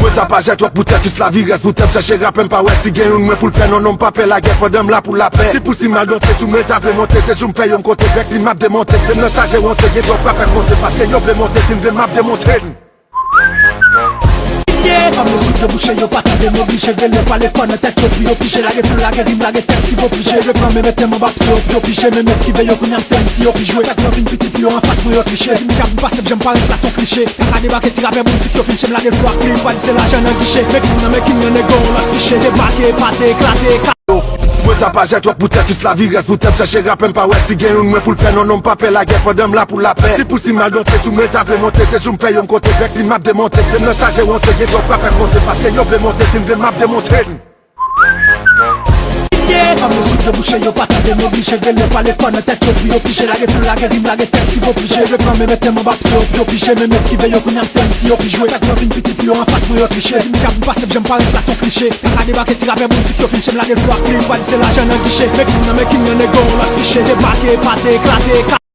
Mwen ta pa jet wak boutep, fis la vi res boutep. Cherche rapen pa wè si gen yon mwen pou l'pen. Non pa pe la guerre, pendant la pour la paix. Si pour si mal doté, sous mwen ta vle monter. Se jou m'fè yon kote vek li map démonter. Dem nan chaje wonte, gen do pa fè konte. Paske yon vle monter, si m'vle map démonter. Comme le sucre bouché, yo pas de m'obliger de ne pas les fans tête yo puis obligé la gueule la gueule la gueule qui va obliger le plan me mettre mon bac yo obligé même esquiver yo connait c'est si yo puis jouer avec une petite plus en face moi yo tricher me tiens pas j'aime pas la son cliché quand débarquer tirer avec musique yo fin j'aime la gueule voir plus pas c'est l'argent dans guichet mais qui ne négo la ficher débarquer pas éclater. Mwen ta pa jet wak boutep, fis la vi res boutep. Cherche rapen pa wè si gen yon mwen pou l'pen. Non pa pe la guerre, pendant la pour la paix. Si pour si mal doté, sous mwen ta vle monter. Se jou m'fè yon kote vek li map démonter. Dem nan chaje wonte, gen do pa fè konte. Paske yon vle monter, si m'vle map démonter. Comme le sucre bouché, yo pas de m'obliger de ne pas les fans tête yo puis obligé la gueule la gueule qui va obliger le plan me mettre mon bac yo obligé même esquiver yo connait c'est si yo puis jouer avec une petite plus en face moi yo tricher me tiens pas j'aime pas la son cliché quand débarquer tirer avec musique yo fin j'aime la gueule voir plus pas c'est l'argent dans guichet mais qui ne négo la ficher débarquer pas éclater.